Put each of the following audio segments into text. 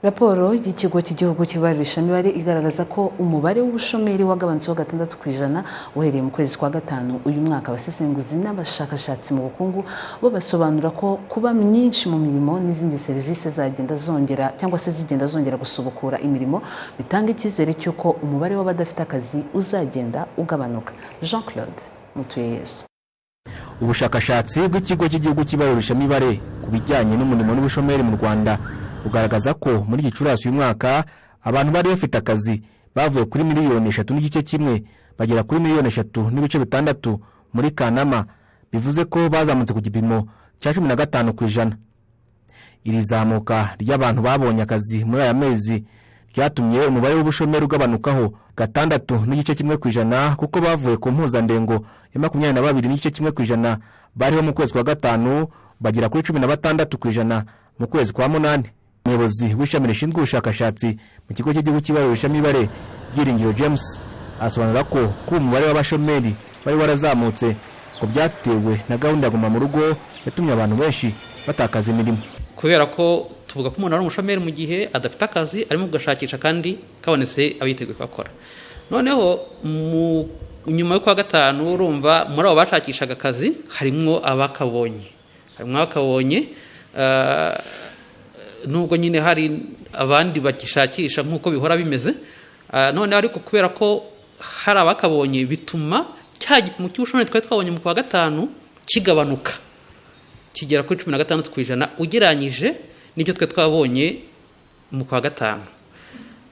Raporo y'ikigo cy'igihugu cy'ibarurishamibare igaragaza ko umubare w'ubushomeri wagabanutseho 6% uhereye mu kwezi kwa gatanu uyu mwaka. Abasesenguzi n'abashakashatsi mu bukungu bo basobanura ko kuba myinshi mu mirimo n'izindi serivisi zagenda zongera cyangwa se zigenda zongera gusubukura imirimo bitanga icyizere cy'uko umubare w'abadafite akazi uzagenda ugabanuka. Jean-Claude Mutuyeyezu. Ubushakashatsi bw'ikigo cy'igihugu cy'ibarurishamibare ku bijyanye n'umurimo n'ubushomeri mu Rwanda ugaragaza ko muri Gicurasi uyu mwaka abantu bari bafite akazi bavuye kuri 3.1 bagera kuri 3.6 muri Kanama, bivuze ko bazamutse ku gipimo cya 15%. Iri zamuka ry'abantu babonye akazi muri aya mezi ryatumye umubare w'ubushomeri ugabanukaho 6.1% kuko bavuye ku mpuzandengo ya 22.1% bariho mu kwezi kwa gatanu bagera kuri 16% mu kwezi kwa munani. Umuyobozi w'ishami rishinzwe ubushakashatsi mu kigo cy'igihugu cy'ibarurishamibare Byiringiro James asobanura ko umubare w'abashomeri bari warazamutse ko byatewe na gahunda ya guma mu rugo yatumye abantu benshi batakaza imirimo. Kubera ko tuvuga ko umuntu ari umushomeri mu gihe adafite akazi arimo gashakisha kandi kabonetse abiteguye gukora. Noneho nyuma yo kwa gatanu urumva muri abo bashakishaga akazi harimo abakabonye. Nubwo nyine hari abandi bakishakisha nk'uko bihora bimeze, none ariko kubera ko hari abakabonye bituma cya gipimo cy'ubushomeri twari twabonye mu kwa gatanu kigabanuka kigera kuri 16% ugereranyije n'icyo twari twabonye mu kwa gatanu.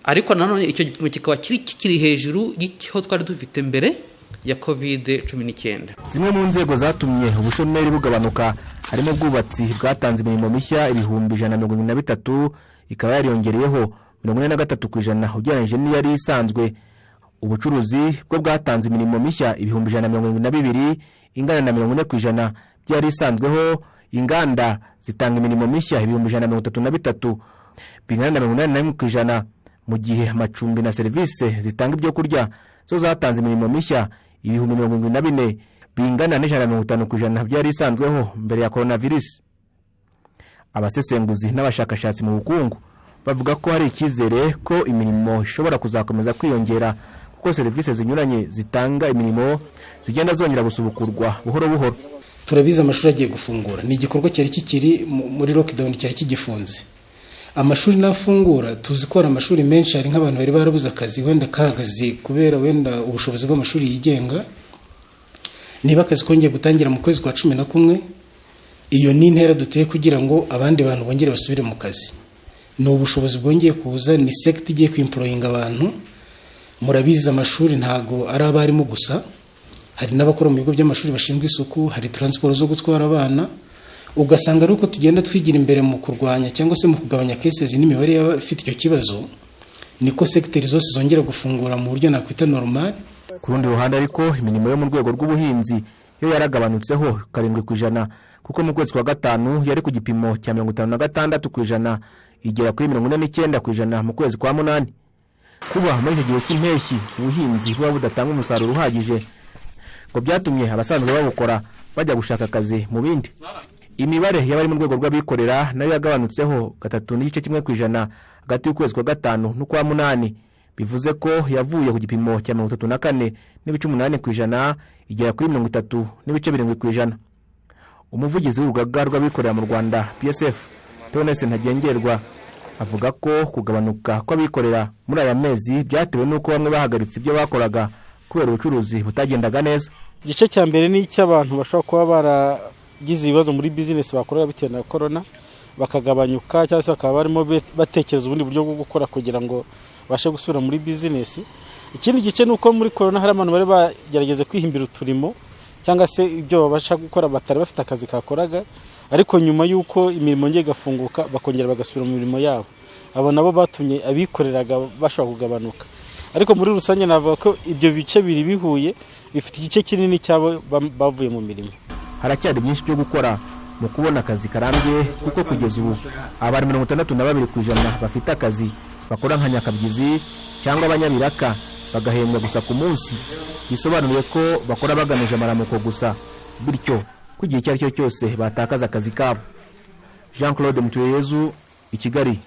Ariko nanone icyo gipimo kikaba kiri hejuru y'icyo twari dufite mbere ya COVID-19. Zimwe mu nzego zatumye ubushomeri bugabanuka harimo ubwubatsi bwatanze imirimo mishya 123, ikaba yariyongereyeho 43% ugereranyije n'iyari isanzwe. Ubucuruzi bwo bwatanze imirimo mishya 172 ingana na 40% byari isanzweho. Inganda zitanga imirimo mishya 133 bingana na 81%, mu gihe amacumbi na service zitanga ibyo kurya zo zatanze imirimo mishya 174 bingana na 150% byari isanzweho mbere ya coronavirus. Abasesenguzi n'abashakashatsi mu bukungu bavuga ko hari icyizere ko imirimo ishobora kuzakomeza kwiyongera kuko serivisi zinyuranye zitanga imirimo zigenda zongera gusubukurwa buhoro buhoro. Turabiza amashuri agiye gufungura, ni igikorwa cyari kikiri muri lockdown cyari kigifunze. Amashuri nafungura tuzi ko amashuri menshi hari nk'abantu bari barabuze akazi wenda kahagaze kubera wenda ubushobozi bw'amashuri yigenga. Niba akazi kongeye gutangira mu kwezi kwa 11, iyo ni intera duteye kugira ngo abandi bantu bongere basubire mu kazi. No ubushobozi bwongeye kuza, ni sector igiye kwemployinga abantu. Murabiza amashuri ntago ari abarimo gusa, hari n'abakora mu bigo by'amashuri bashinzwe isuku, hari transport zo gutwara abana. Ugasanga ari uko tugenda twigira imbere mu kurwanya cyangwa se mu kugabanya cases n'imibare y'abafite icyo kibazo, niko sector zose zongera gufungura mu buryo nakwita normal. Ku rundi ruhande ariko imirimo yo mu rwego rw'ubuhinzi yo yaragabanutseho 7% kuko mu kwezi kwa gatanu yari ku gipimo cya 56% igera kuri 49% mu kwezi kwa munani. Kuba muri icyo gihe cy'impeshyi ubuhinzi buba budatanga umusaruro uhagije ngo byatumye abasanzwe babukora bajya gushaka akazi mu bindi. Imibare y'abari mu rwego rw'abikorera nayo yagabanutseho 3.1% hagati y'ukwezi kwa gatanu n'ukwa munani, bivuze ko yavuye ku gipimo cya 34.8% igera kuri 30.7%. Umuvugizi w'urugaga rw'abikorera mu Rwanda PSF Tonese Ntagengerwa avuga ko kugabanuka kw'abikorera muri aya mezi byatewe n'uko bamwe bahagaritse ibyo bakoraga kubera ubucuruzi butagendaga neza. Igice cya mbere ni icy'abantu bashobora kuba baragize ibibazo muri business bakorera bitewe na corona bakagabanyuka cyangwa se bakaba barimo batekereza ubundi buryo bwo gukora kugira ngo bashe gusubira muri business. Ikindi gice nuko muri corona hari abantu bari bagerageze kwihimbira uturimo cyangwa se ibyo babasha gukora batari bafite akazi kakoraga, ariko nyuma yuko imirimo ngiye gafunguka bakongera bagasubira mu mirimo yabo. Abo nabo batumye abikoreraga bashobora kugabanuka. Ariko muri rusange navuga ko ibyo bice biri bihuye bifite igice kinini cyabo bavuye mu mirimo. Haracyari byinshi byo gukora mu kubona akazi karambye kuko kugeza ubu abari 62% bafite akazi bakora nka nyakabyizi cyangwa abanyabiraka bagahembwa gusa ku munsi, bisobanuye ko bakora bagamije amaramuko gusa, bityo kugiye cyari cyo cyose batakaza akazi kabo. Jean-Claude Mutuyeyezu, i Kigali.